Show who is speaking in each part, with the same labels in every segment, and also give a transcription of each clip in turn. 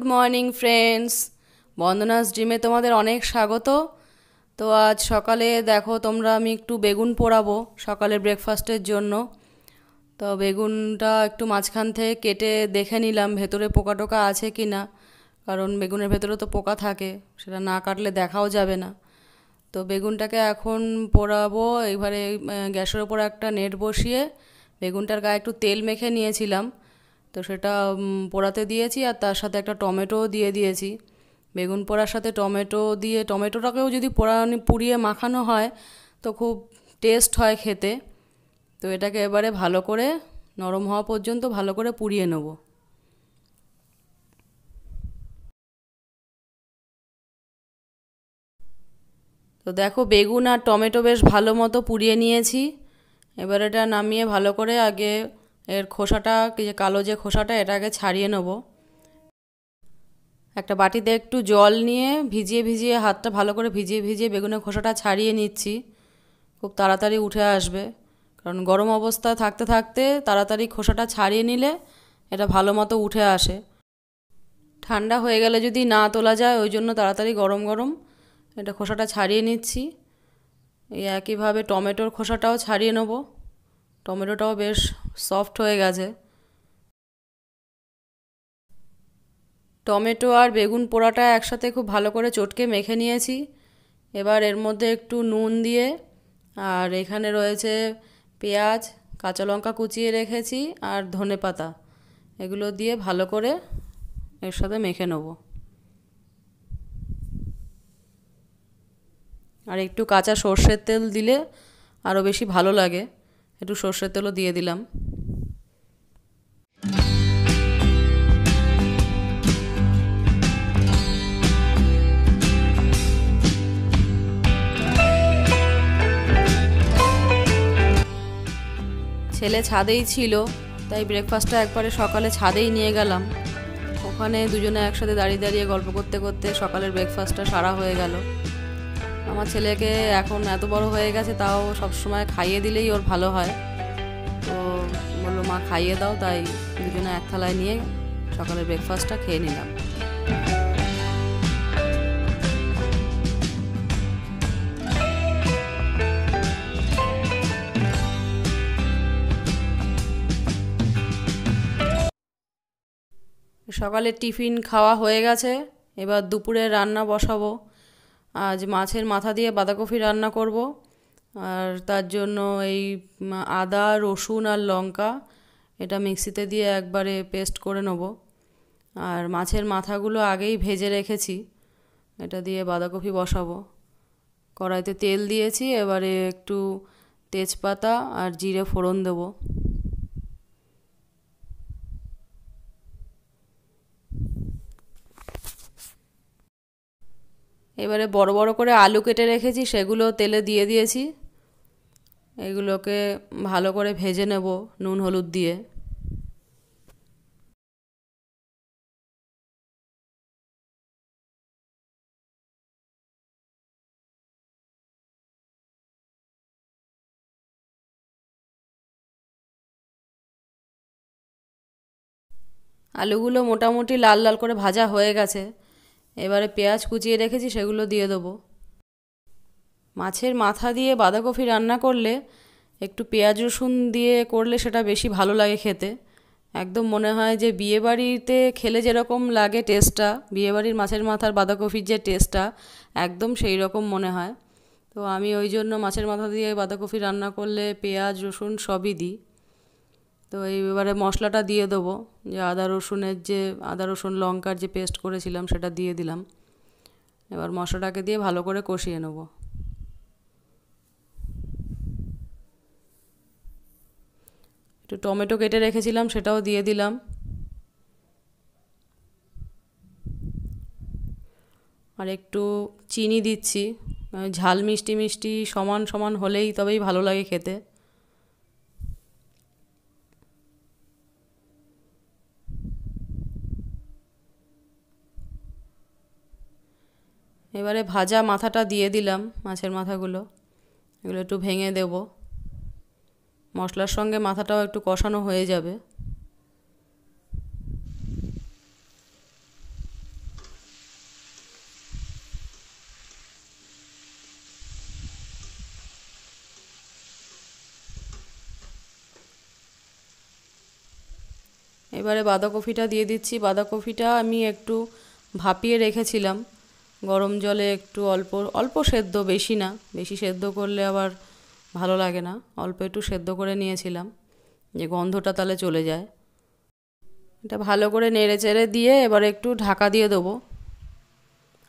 Speaker 1: Good morning friends, বন্দনাস ড্রিমে তোমাদের অনেক স্বাগত। তো আজ সকালে দেখো তোমরা আমি একটু বেগুন পোড়াবো সকালের ব্রেকফাস্টের জন্য। তো বেগুনটা একটু মাঝখান থেকে কেটে দেখে নিলাম ভেতরে পোকা টোকা আছে কি না, কারণ বেগুনের ভেতরে তো পোকা থাকে, সেটা না কাটলে দেখাও যাবে না। তো বেগুনটাকে এখন পোড়াবো। এবারে গ্যাসের ওপর একটা নেট বসিয়ে বেগুনটার গায়ে একটু তেল মেখে নিয়েছিলাম, তো সেটা পোড়াতে দিয়েছি, আর তার সাথে একটা টমেটোও দিয়ে দিয়েছি। বেগুন পোড়ার সাথে টমেটো দিয়ে, টমেটোটাকেও যদি পুড়িয়ে মাখানো হয় তো খুব টেস্ট হয় খেতে। তো এটাকে এবারে ভালো করে নরম হওয়া পর্যন্ত ভালো করে পুড়িয়ে নেব। তো দেখো বেগুন আর টমেটো বেশ ভালো মতো পুড়িয়ে নিয়েছি। এবার এটা নামিয়ে ভালো করে আগে এর খোসাটা, যে কালো যে খোসাটা, এটা আগে ছাড়িয়ে নেব। একটা বাটিতে একটু জল নিয়ে ভিজিয়ে ভিজিয়ে, হাতটা ভালো করে ভিজিয়ে ভিজিয়ে বেগুনের খোসাটা ছাড়িয়ে নিচ্ছি। খুব তাড়াতাড়ি উঠে আসবে, কারণ গরম অবস্থায় থাকতে থাকতে তাড়াতাড়ি খোসাটা ছাড়িয়ে নিলে এটা ভালো মতো উঠে আসে। ঠান্ডা হয়ে গেলে যদি না তোলা যায়, ওই জন্য তাড়াতাড়ি গরম গরম এটা খোসাটা ছাড়িয়ে নিচ্ছি। এই একইভাবে টমেটোর খোসাটাও ছাড়িয়ে নেব। টমেটোটাও বেশ সফট হয়ে গেছে। টমেটো আর বেগুন পোড়াটা একসাথে খুব ভালো করে চটকে মেখে নিয়েছি। এবার এর মধ্যে একটু নুন দিয়ে, আর এখানে রয়েছে পেঁয়াজ, কাঁচা লঙ্কা কুচিয়ে রেখেছি, আর ধনেপাতা, এগুলো দিয়ে ভালো করে এর সাথে মেখে নেব। আর একটু কাঁচা সর্ষের তেল দিলে আরও বেশি ভালো লাগে, একটু সর্ষের তেলও দিয়ে দিলাম। ছেলে ছাদেই ছিল, তাই ব্রেকফাস্টটা একবারে সকালে ছাদেই নিয়ে গেলাম। ওখানে দুজনে একসাথে দাঁড়িয়ে দাঁড়িয়ে গল্প করতে করতে সকালের ব্রেকফাস্টটা সারা হয়ে গেল। আমার ছেলেকে এখন এত বড় হয়ে গেছে, তাও সবসময় খাইয়ে দিলেই ওর ভালো হয়। তো বললো মা খাইয়ে দাও, তাই দুজনে এক থালায় নিয়ে সকালের ব্রেকফাস্টটা খেয়ে নিলাম। সকালের টিফিন খাওয়া হয়ে গেছে, এবার দুপুরে রান্না বসাবো। আজ মাছের মাথা দিয়ে বাঁধাকপি রান্না করব, আর তার জন্য এই আদা, রসুন আর লঙ্কা এটা মিক্সিতে দিয়ে একবারে পেস্ট করে নেব। আর মাছের মাথাগুলো আগেই ভেজে রেখেছি, এটা দিয়ে বাঁধাকপি বসাবো। কড়াইতে তেল দিয়েছি, এবারে একটু তেজপাতা আর জিরে ফোড়ন দেবো। এবারে বড় বড় করে আলু কেটে রেখেছি, সেগুলো তেলে দিয়ে দিয়েছি। এগুলোকে ভালো করে ভেজে নেব নুন হলুদ দিয়ে। আলুগুলো মোটামুটি লাল লাল করে ভাজা হয়ে গেছে। এবারে পেঁয়াজ কুচিয়ে রেখেছি, সেগুলো দিয়ে দেবো। মাছের মাথা দিয়ে বাঁধাকপি রান্না করলে একটু পেঁয়াজ রসুন দিয়ে করলে সেটা বেশি ভালো লাগে খেতে। একদম মনে হয় যে বিয়েবাড়িতে খেলে যেরকম লাগে টেস্টটা, বিয়েবাড়ির মাছের মাথার বাঁধাকপির যে টেস্টটা, একদম সেই রকম মনে হয়। তো আমি ওই জন্য মাছের মাথা দিয়ে বাঁধাকপি রান্না করলে পেঁয়াজ রসুন সবই দিই। তো এইবারে মশলাটা দিয়ে দেবো, যে আদা রসুন লঙ্কার যে পেস্ট করেছিলাম সেটা দিয়ে দিলাম। এবার মশলাটাকে দিয়ে ভালো করে কষিয়ে নেব। একটু টমেটো কেটে রেখেছিলাম, সেটাও দিয়ে দিলাম। আর একটু চিনি দিচ্ছি, ঝাল মিষ্টি মিষ্টি সমান সমান হলেই তবেই ভালো লাগে খেতে। এবারে ভাজা মাথাটা দিয়ে দিলাম, মাছের মাথাগুলো, এগুলো একটু ভেঙে দেব। মশলার সঙ্গে মাথাটাও একটু কষানো হয়ে যাবে। এবারে বাঁধাকপিটা দিয়ে দিচ্ছি। বাঁধাকপিটা আমি একটু ভাপিয়ে রেখেছিলাম গরম জলে, একটু অল্প অল্প সেদ্ধ, বেশি না, বেশি সেদ্ধ করলে আবার ভালো লাগে না। অল্প একটু সেদ্ধ করে নিয়েছিলাম যে গন্ধটা তাহলে চলে যায়। এটা ভালো করে নেড়ে চেড়ে দিয়ে এবার একটু ঢাকা দিয়ে দেবো,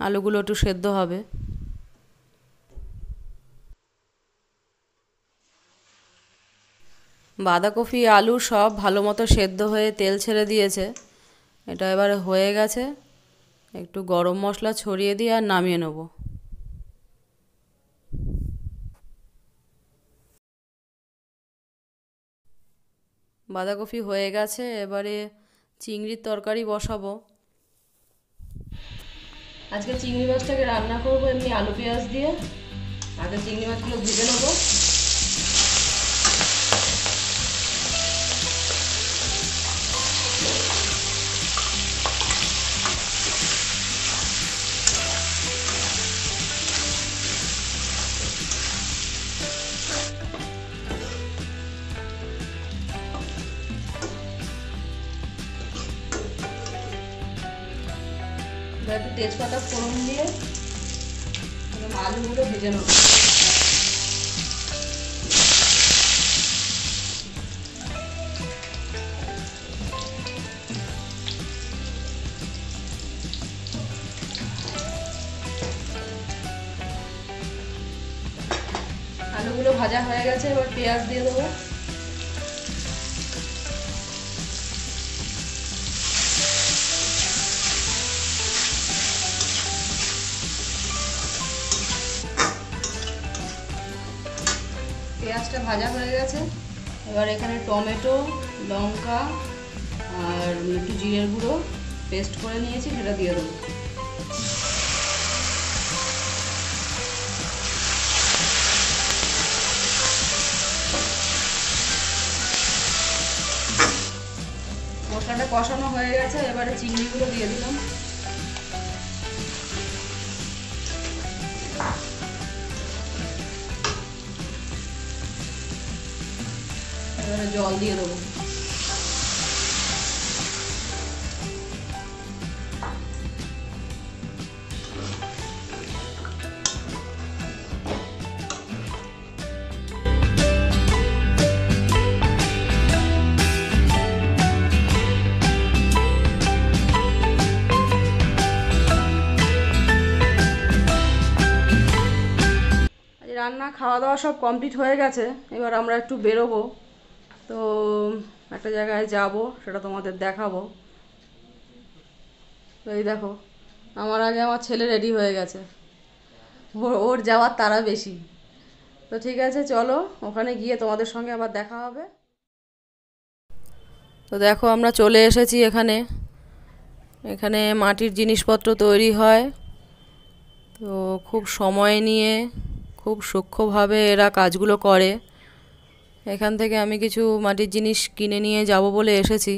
Speaker 1: আলুগুলো একটু সেদ্ধ হবে। বাঁধাকপি আলু সব ভালো মতো সেদ্ধ হয়ে তেল ছেড়ে দিয়েছে। এটা এবারে হয়ে গেছে। একটু গরম মশলা ছড়িয়ে দিয়ে আর নামিয়ে নেব। বাঁধাকপি হয়ে গেছে, এবারে চিংড়ির তরকারি বসাবো। আজকে চিংড়ি মাছটাকে রান্না করবো এমনি আলু পেঁয়াজ দিয়ে। আগে চিংড়ি মাছগুলো ভেজে নেবো। একটু তেজপাতা ফোড়ন দিয়ে আলুগুলো ভেজে নেব। আলুগুলো ভাজা হয়ে গেছে, এবার পেঁয়াজ দিয়ে দেবো। পেঁয়াজটা ভাজা হয়ে গেছে, এবার এখানে টমেটো, লঙ্কা আর একটু জিরের গুঁড়ো পেস্ট করে নিয়েছি, সেটা দিয়ে দেবো। মশলাটা কষানো হয়ে গেছে, এবারে চিংড়িগুলো দিয়ে দিলাম। এবারে জল দিয়ে দেবো। রান্না খাওয়া দাওয়া সব কমপ্লিট হয়ে গেছে, এবার আমরা একটু বেরোবো। তো একটা জায়গায় যাব, সেটা তোমাদের দেখাবো। তো এই দেখো, আমার আগে আমার ছেলে রেডি হয়ে গেছে, ওর যাওয়ার তাড়া বেশি। তো ঠিক আছে, চলো ওখানে গিয়ে তোমাদের সঙ্গে আবার দেখা হবে। তো দেখো আমরা চলে এসেছি এখানে। এখানে মাটির জিনিসপত্র তৈরি হয়। তো খুব সময় নিয়ে, খুব সূক্ষ্মভাবে এরা কাজগুলো করে। এখান থেকে আমি কিছু মাটির জিনিস কিনে নিয়ে যাব বলে এসেছি।